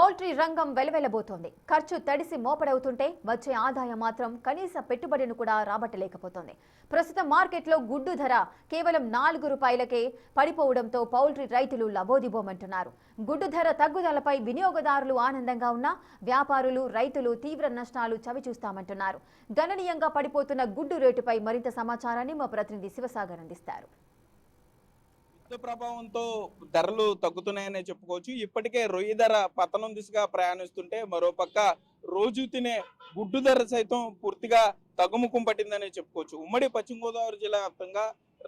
Poultry రంగం వెలవెలబోతోంది. ఖర్చు తడిసి మోపడవుతుంటే వచ్చే ఆదాయం మాత్రం కనీస పెట్టుబడిని కూడా రాబట్టలేకపోతోంది. ప్రస్తుతం మార్కెట్లో గుడ్డు ధర కేవలం 4 రూపాయలకే పడిపోవడంతో పౌల్ట్రీ రైతులు లబోదిబోమంటున్నారు. గుడ్డు ధర తగ్గుదలపై వినియోగదారులు ఆనందంగా ఉన్నా వ్యాపారులు, రైతులు తీవ్ర నష్టాలు చవిచూస్తామంటున్నారు. గణనీయంగా పడిపోతున్న గుడ్డు రేటుపై మరింత సమాచారాన్ని మా ప్రతినిధి శివసాగర్ అందిస్తారు. యుద్ధ ప్రభావంతో ధరలు తగ్గుతున్నాయనే చెప్పుకోవచ్చు. ఇప్పటికే రొయ్య ధర పతనం దిశగా ప్రయాణిస్తుంటే మరోపక్క రోజు తినే గుడ్డు ధర సైతం పూర్తిగా తగ్గుముఖం పట్టిందనే చెప్పుకోవచ్చు. ఉమ్మడి పశ్చిమ గోదావరి జిల్లా వ్యాప్తంగా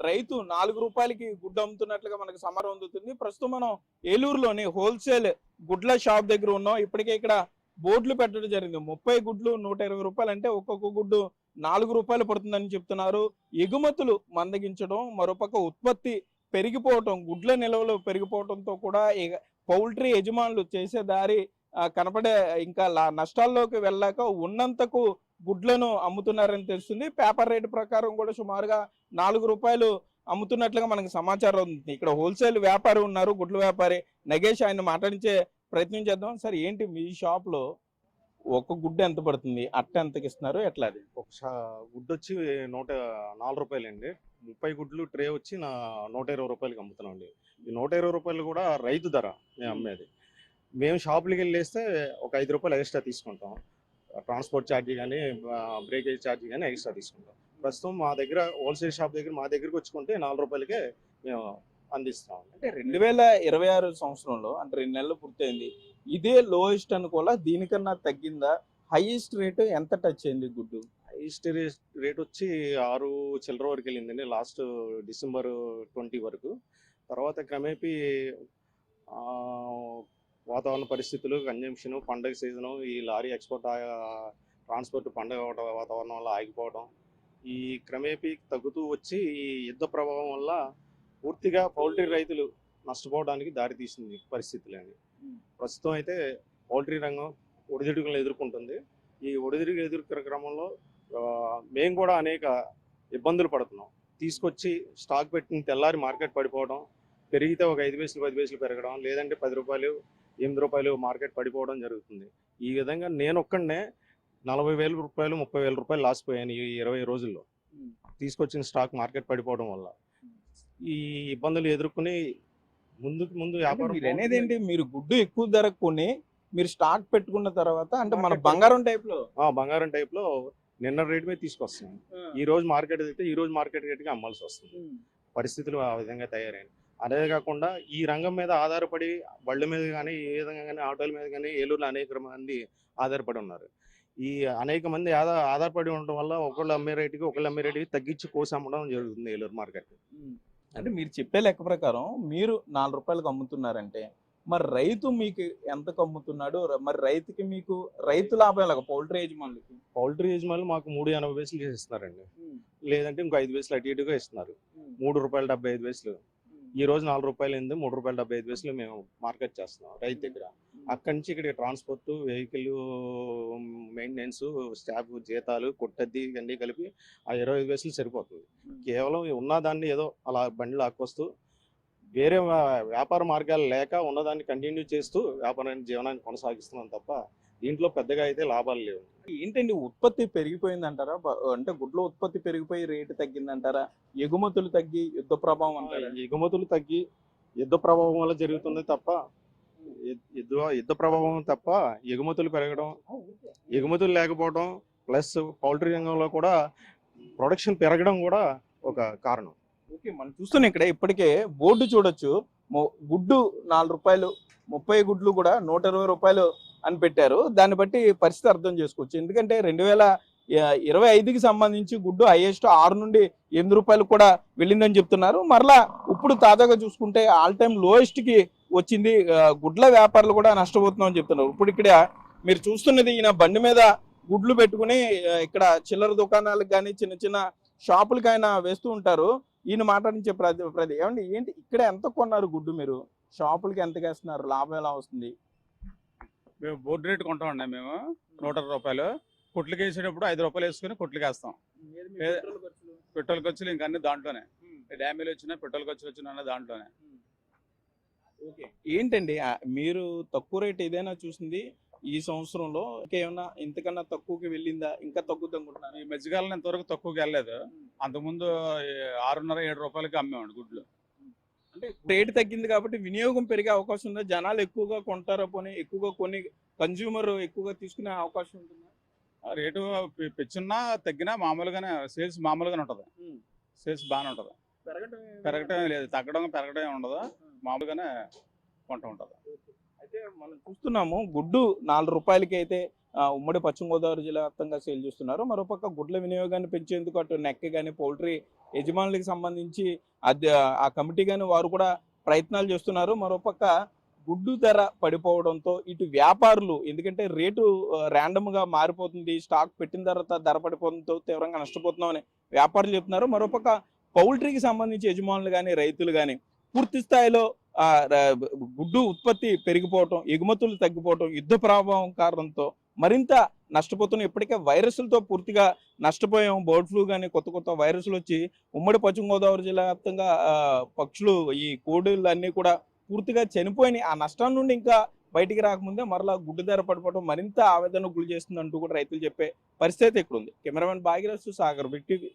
రైతు 4 రూపాయలకి గుడ్డు అమ్ముతున్నట్లుగా మనకు సమాచారం అందుతుంది. ప్రస్తుతం మనం ఏలూరులోని హోల్సేల్ గుడ్ల షాప్ దగ్గర ఉన్నాం. ఇప్పటికే ఇక్కడ బోర్డులు పెట్టడం జరిగింది. 30 గుడ్లు 120 రూపాయలు, అంటే ఒక్కొక్క గుడ్డు 4 రూపాయలు పడుతుందని చెప్తున్నారు. ఎగుమతులు మందగించడం, మరోపక్క ఉత్పత్తి పెరిగిపోవటం, గుడ్ల నిల్వలు పెరిగిపోవడంతో కూడా పౌల్ట్రీ యజమానులు చేసే దారి కనపడే ఇంకా నష్టాల్లోకి వెళ్ళాక ఉన్నంతకు గుడ్లను అమ్ముతున్నారని తెలుస్తుంది. పేపర్ రేటు ప్రకారం కూడా సుమారుగా 4 రూపాయలు అమ్ముతున్నట్లుగా మనకు సమాచారం ఉంది. ఇక్కడ హోల్సేల్ వ్యాపారి ఉన్నారు, గుడ్ల వ్యాపారి నగేష్, ఆయన మాట్లాడించే ప్రయత్నం చేద్దాం. సార్, ఏంటి మీ షాప్ లో ఒక గుడ్డు ఎంత పడుతుంది, అట్ట ఎంతకి ఇస్తున్నారు, ఎట్లా? అది ఒక గుడ్డు వచ్చి 104 రూపాయలు అండి. 30 గుడ్లు ట్రే వచ్చి 120 రూపాయలకి అమ్ముతున్నాం అండి. ఈ 120 రూపాయలు కూడా రైతు ధర మేము అమ్మేది. మేము షాపులకి వెళ్ళేస్తే ఒక 5 రూపాయలు ఎక్స్ట్రా తీసుకుంటాం. ట్రాన్స్పోర్ట్ ఛార్జీ కానీ బ్రేకేజ్ ఛార్జీ కానీ ఎక్స్ట్రా తీసుకుంటాం. ప్రస్తుతం మా దగ్గర హోల్సేల్ షాప్ దగ్గర మా దగ్గరకు వచ్చుకుంటే 4 రూపాయలకే మేము అందిస్తాం. అంటే 2026 సంవత్సరంలో, అంటే 2 నెలలు పూర్తయింది, ఇదే లోయెస్ట్ అనుకోవాలా, దీనికన్నా తగ్గిందా? హైయెస్ట్ రేటు ఎంత టచ్ అయింది గుడ్డు? హైయెస్ట్ రేట్ వచ్చి 6 చిల్లర వరకు వెళ్ళిందండి లాస్ట్ డిసెంబర్ 20 వరకు. తర్వాత క్రమేపీ వాతావరణ పరిస్థితులు, కన్జంప్షన్, పండగ సీజను, ఈ లారీ ఎక్స్పోర్ట్ ట్రాన్స్పోర్ట్ పండగ వాతావరణం వల్ల ఆగిపోవడం, ఈ క్రమేపీ తగ్గుతూ వచ్చి ఈ యుద్ధ ప్రభావం వల్ల పూర్తిగా పౌల్ట్రీ రైతులు నష్టపోవడానికి దారితీసింది పరిస్థితులని. ప్రస్తుతం అయితే పౌల్ట్రీ రంగం ఒడిదుడుకులను ఎదుర్కొంటుంది. ఈ ఒడిదుడుకు ఎదుర్కొనే క్రమంలో మేము కూడా అనేక ఇబ్బందులు పడుతున్నాం. తీసుకొచ్చి స్టాక్ పెట్టిన తెల్లారి మార్కెట్ పడిపోవడం, పెరిగితే ఒక 5 పైసలు 10 పైసలు పెరగడం, లేదంటే 10 రూపాయలు 8 రూపాయలు మార్కెట్ పడిపోవడం జరుగుతుంది. ఈ విధంగా నేను ఒక్కడనే 40,000 రూపాయలు 30,000 రూపాయలు లాస్ పోయాను ఈ 20 రోజుల్లో, తీసుకొచ్చిన స్టాక్ మార్కెట్ పడిపోవడం వల్ల. ఈ ఇబ్బందులు ఎదుర్కొని ముందు వ్యాపారం అనేది ఏంటి, మీరు గుడ్డు ఎక్కువ ధర కొని మీరు స్టాక్ పెట్టుకున్న తర్వాత, అంటే మన బంగారం టైప్ లో నిన్న రేట్ మీద తీసుకొస్తాం. ఈ రోజు మార్కెట్ అయితే ఈ రోజు మార్కెట్ రేట్కి అమ్మాల్సి వస్తుంది. పరిస్థితులు ఆ విధంగా తయారైన. అదే కాకుండా ఈ రంగం మీద ఆధారపడి బళ్ళ మీద కానీ, ఏ విధంగా కానీ, ఆటోల మీద కానీ ఏలూరులో అనేక మంది ఆధారపడి ఉన్నారు. ఈ అనేక మంది ఆధారపడి ఉండడం వల్ల ఒకళ్ళు అమ్మే రేటుకి తగ్గించి కోసి అమ్మడం జరుగుతుంది ఏలూరు మార్కెట్. అంటే మీరు చెప్పే లెక్క ప్రకారం మీరు 4 రూపాయలకు అమ్ముతున్నారంటే మరి రైతు మీకు ఎంతకు అమ్ముతున్నాడు? మరి రైతుకి మీకు రైతు లాభం ఎలాగ? పౌల్ట్రీ యజమానులు మాకు 3.80 పైసలు ఇస్తున్నారండి. లేదంటే ఇంకో 5 పైసలు అటు ఇటుగా ఇస్తున్నారు. 3 రూపాయలు 75 పైసలు. ఈ రోజు 4 రూపాయలు అయింది, 3 రూపాయలు 75 పైసలు మేము మార్కెట్ చేస్తున్నాం రైతు దగ్గర. అక్కడి నుంచి ఇక్కడ ట్రాన్స్పోర్ట్, వెహికల్ మెయింటెనెన్స్, స్టాఫ్ జీతాలు, కొట్టద్ది ఇవన్నీ కలిపి ఆ 25 పైసలు సరిపోతుంది. కేవలం ఉన్నదాన్ని ఏదో అలా బండి లాక్కొస్తూ వేరే వ్యాపార మార్గాలు లేక ఉన్నదాన్ని కంటిన్యూ చేస్తూ వ్యాపారాన్ని, జీవనాన్ని కొనసాగిస్తున్నాం తప్ప దీంట్లో పెద్దగా అయితే లాభాలు లేవు. ఏంటండి, ఉత్పత్తి పెరిగిపోయింది అంటారా? అంటే గుడ్ల ఉత్పత్తి పెరిగిపోయి రేటు తగ్గిందంటారా? ఎగుమతులు తగ్గి యుద్ధ ప్రభావం అంటారా? ఎగుమతులు తగ్గి యుద్ధ ప్రభావం వల్ల జరుగుతుంది తప్ప యుద్ధ ప్రభావం తప్ప ఎగుమతులు పెరగడం, ఎగుమతులు లేకపోవడం, ప్లస్ పౌల్ట్రీ రంగంలో కూడా ప్రొడక్షన్ పెరగడం కూడా ఒక కారణం. ఓకే, మనం చూస్తున్నాం ఇక్కడ ఇప్పటికే బోర్డు చూడొచ్చు. గుడ్డు 4 రూపాయలు, 30 గుడ్లు కూడా 120 రూపాయలు అని పెట్టారు. దాన్ని బట్టి పరిస్థితి అర్థం చేసుకోవచ్చు. ఎందుకంటే 2025కి సంబంధించి గుడ్డు హైయెస్ట్ 6 నుండి 8 రూపాయలు కూడా వెళ్ళిందని చెప్తున్నారు. మరలా ఇప్పుడు తాజాగా చూసుకుంటే ఆల్ టైమ్ లోయెస్ట్ కి వచ్చింది. గుడ్ల వ్యాపారులు కూడా నష్టపోతున్నాం అని చెప్తున్నారు. ఇప్పుడు ఇక్కడ మీరు చూస్తున్నది, ఈయన బండి మీద గుడ్లు పెట్టుకుని ఇక్కడ చిల్లర దుకాణాలకు కానీ చిన్న చిన్న షాపులకి ఆయన వేస్తూ ఉంటారు. ఈయన మాట్లాడించే ప్రతి ఏమండి, ఏంటి ఇక్కడ ఎంత కొన్నారు గుడ్డు? మీరు షాపులకి ఎంత వేస్తున్నారు? లాభం ఎలా వస్తుంది? మేము బోర్డు రేట్ కొంటామండి. మేము 120 రూపాయలు కొట్లకి వేసేటప్పుడు 5 రూపాయలు వేసుకుని కొట్లకి వేస్తాం. పెట్రోల్ ఖర్చులు ఇంకా అన్ని దాంట్లోనే, డ్యామేజ్ వచ్చినా పెట్రోల్ ఖర్చులు వచ్చినా దాంట్లోనే. ఓకే. ఏంటండి మీరు తక్కువ రేట్ ఏదైనా చూసింది ఈ సంవత్సరంలో ఇంకేమన్నా ఇంతకన్నా తక్కువకి వెళ్ళిందా? ఇంకా తగ్గుద్ది అనుకుంటున్నారా? ఈ మధ్యకాలంలో ఇంతవరకు తక్కువకి వెళ్ళలేదు. అంతకుముందు 6.5-7 రూపాయలకి అమ్మేవాడు గుడ్లు. అంటే రేట్ తగ్గింది కాబట్టి వినియోగం పెరిగే అవకాశం ఉందా? జనాలు ఎక్కువగా కొంటారా? పోనీ ఎక్కువగా కొని కన్జ్యూమర్ ఎక్కువగా తీసుకునే అవకాశం ఉంటుందా? ఆ రేటు పెంచున్నా తగ్గినా మామూలుగానే సేల్స్ మామూలుగానే ఉంటుంది. సేల్స్ బాగానే ఉంటుంది. పెరగటం లేదు, తగ్గడం పెరగడం ఏమి ఉండదు. మామూలుగానే కొంటూ ఉంటుంది. అయితే మనం చూస్తున్నాము గుడ్డు 4 రూపాయలకి అయితే ఉమ్మడి పశ్చిమ గోదావరి జిల్లా వ్యాప్తంగా సేల్ చేస్తున్నారు. మరోపక్క గుడ్ల వినియోగాన్ని పెంచేందుకు అటు నెక్ కానీ పౌల్ట్రీ యజమానులకు సంబంధించి ఆ కమిటీ కానీ వారు కూడా ప్రయత్నాలు చేస్తున్నారు. మరోపక్క గుడ్డు ధర పడిపోవడంతో ఇటు వ్యాపారులు ఎందుకంటే రేటు ర్యాండమ్గా మారిపోతుంది, స్టాక్ పెట్టిన తర్వాత ధర పడిపోవడంతో తీవ్రంగా నష్టపోతున్నామని వ్యాపారులు చెప్తున్నారు. మరోపక్క పౌల్ట్రీకి సంబంధించి యజమానులు కానీ రైతులు కానీ పూర్తి స్థాయిలో గుడ్డు ఉత్పత్తి పెరిగిపోవటం, ఎగుమతులు తగ్గిపోవటం, యుద్ధ ప్రభావం కారణంతో మరింత నష్టపోతున్నాం. ఇప్పటికే వైరస్లతో పూర్తిగా నష్టపోయాం. బర్డ్ ఫ్లూ కానీ కొత్త కొత్త వైరస్లు వచ్చి ఉమ్మడి పశ్చిమ గోదావరి జిల్లా వ్యాప్తంగా పక్షులు ఈ కోడిళ్ళు అన్నీ కూడా పూర్తిగా చనిపోయినాయి. ఆ నష్టం నుండి ఇంకా బయటికి రాకముందే మరలా గుడ్డు ధర పడిపోవడం మరింత ఆవేదన గురి చేస్తుంది అంటూ కూడా రైతులు చెప్పే పరిస్థితి ఇక్కడ ఉంది. Cameraman Bhagirath Sagar, big TV.